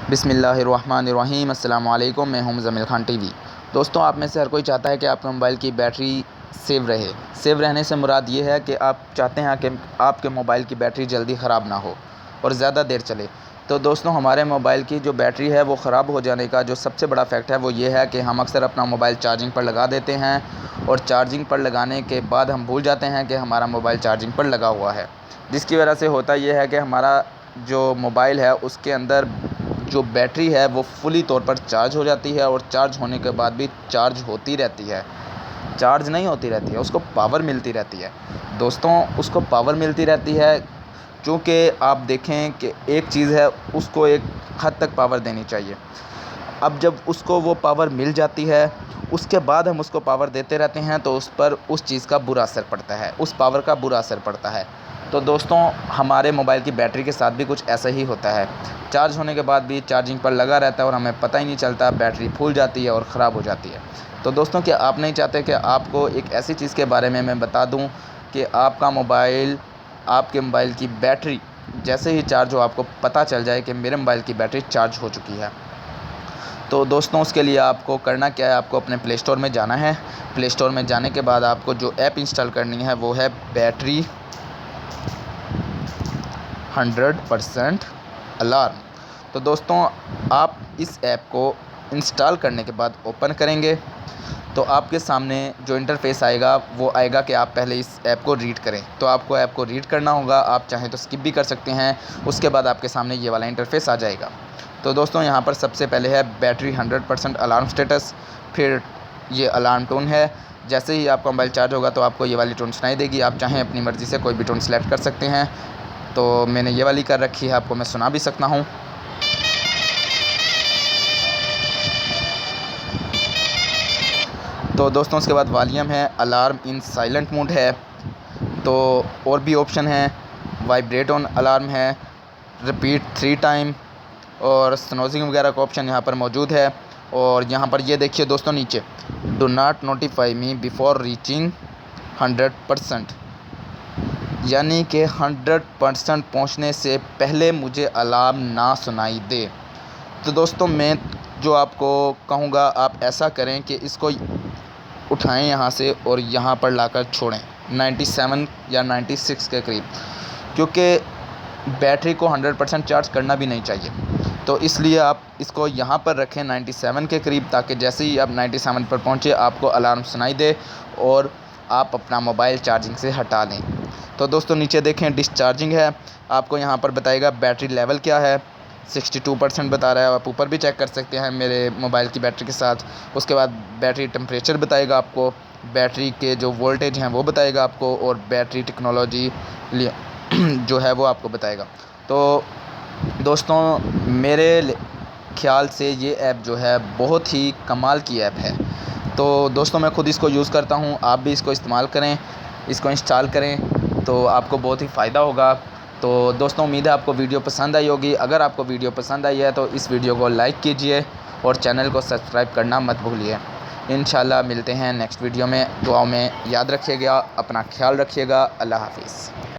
बिस्मिल्लाहिर्रहमानिर्रहीम। अस्सलाम वालेकुम। मैं हूं मुज़म्मिल खान टीवी। दोस्तों, आप में से हर कोई चाहता है कि आपके मोबाइल की बैटरी सेव रहे। सेव रहने से मुराद ये है कि आप चाहते हैं कि आपके मोबाइल की बैटरी जल्दी ख़राब ना हो और ज़्यादा देर चले। तो दोस्तों, हमारे मोबाइल की जो बैटरी है वो ख़राब हो जाने का जो सबसे बड़ा फैक्ट है वो ये है कि हम अक्सर अपना मोबाइल चार्जिंग पर लगा देते हैं और चार्जिंग पर लगाने के बाद हम भूल जाते हैं कि हमारा मोबाइल चार्जिंग पर लगा हुआ है, जिसकी वजह से होता ये है कि हमारा जो मोबाइल है उसके अंदर जो बैटरी है वो फुली तौर पर चार्ज हो जाती है और चार्ज होने के बाद भी चार्ज होती रहती है, चार्ज नहीं होती रहती है, उसको पावर मिलती रहती है। दोस्तों, उसको पावर मिलती रहती है क्योंकि आप देखें कि एक चीज़ है, उसको एक हद तक पावर देनी चाहिए। अब जब उसको वो पावर मिल जाती है, उसके बाद हम उसको पावर देते रहते हैं तो उस पर उस चीज़ का बुरा असर पड़ता है, उस पावर का बुरा असर पड़ता है। तो दोस्तों, हमारे मोबाइल की बैटरी के साथ भी कुछ ऐसा ही होता है। चार्ज होने के बाद भी चार्जिंग पर लगा रहता है और हमें पता ही नहीं चलता, बैटरी फूल जाती है और ख़राब हो जाती है। तो दोस्तों, क्या आप नहीं चाहते कि आपको एक ऐसी चीज़ के बारे में मैं बता दूं कि आपके मोबाइल की बैटरी जैसे ही चार्ज हो आपको पता चल जाए कि मेरे मोबाइल की बैटरी चार्ज हो चुकी है। तो दोस्तों, उसके लिए आपको करना क्या है, आपको अपने प्ले स्टोर में जाना है। प्ले स्टोर में जाने के बाद आपको जो ऐप इंस्टॉल करनी है वो है बैटरी 100% अलार्म। तो दोस्तों, आप इस ऐप को इंस्टॉल करने के बाद ओपन करेंगे तो आपके सामने जो इंटरफेस आएगा वो आएगा कि आप पहले इस ऐप को रीड करें। तो आपको ऐप को रीड करना होगा, आप चाहें तो स्किप भी कर सकते हैं। उसके बाद आपके सामने ये वाला इंटरफेस आ जाएगा। तो दोस्तों, यहाँ पर सबसे पहले है बैटरी 100% अलार्म स्टेटस, फिर ये अलार्म टोन है। जैसे ही आपका मोबाइल चार्ज होगा तो आपको ये वाली टोन सुनाई देगी। आप चाहें अपनी मर्ज़ी से कोई भी टोन सेलेक्ट कर सकते हैं। तो मैंने ये वाली कर रखी है, आपको मैं सुना भी सकता हूँ। तो दोस्तों, उसके बाद वॉल्यूम है, अलार्म इन साइलेंट मोड है। तो और भी ऑप्शन है, वाइब्रेट ऑन अलार्म है, रिपीट 3 टाइम और स्नोजिंग वगैरह का ऑप्शन यहाँ पर मौजूद है। और यहाँ पर ये देखिए दोस्तों, नीचे do not notify me before reaching 100%, यानी कि 100% पहुँचने से पहले मुझे अलार्म ना सुनाई दे। तो दोस्तों, मैं जो आपको कहूँगा आप ऐसा करें कि इसको उठाएं यहाँ से और यहाँ पर लाकर छोड़ें 97 या 96 के करीब, क्योंकि बैटरी को 100% चार्ज करना भी नहीं चाहिए। तो इसलिए आप इसको यहाँ पर रखें 97 के करीब, ताकि जैसे ही आप 97 पर पहुँचे आपको अलार्म सुनाई दे और आप अपना मोबाइल चार्जिंग से हटा लें। तो दोस्तों, नीचे देखें डिस्चार्जिंग है, आपको यहाँ पर बताएगा बैटरी लेवल क्या है, 62% बता रहा है। आप ऊपर भी चेक कर सकते हैं मेरे मोबाइल की बैटरी के साथ। उसके बाद बैटरी टेम्परेचर बताएगा आपको, बैटरी के जो वोल्टेज हैं वो बताएगा आपको, और बैटरी टेक्नोलॉजी जो है वो आपको बताएगा। तो दोस्तों, मेरे ख्याल से ये ऐप जो है बहुत ही कमाल की ऐप है। तो दोस्तों, मैं ख़ुद इसको यूज़ करता हूँ, आप भी इसको इस्तेमाल करें, इसको इंस्टॉल करें तो आपको बहुत ही फ़ायदा होगा। तो दोस्तों, उम्मीद है आपको वीडियो पसंद आई होगी। अगर आपको वीडियो पसंद आई है तो इस वीडियो को लाइक कीजिए और चैनल को सब्सक्राइब करना मत भूलिए। इंशाल्लाह मिलते हैं नेक्स्ट वीडियो में। दुआओं में याद रखिएगा, अपना ख्याल रखिएगा। अल्लाह हाफ़िज़।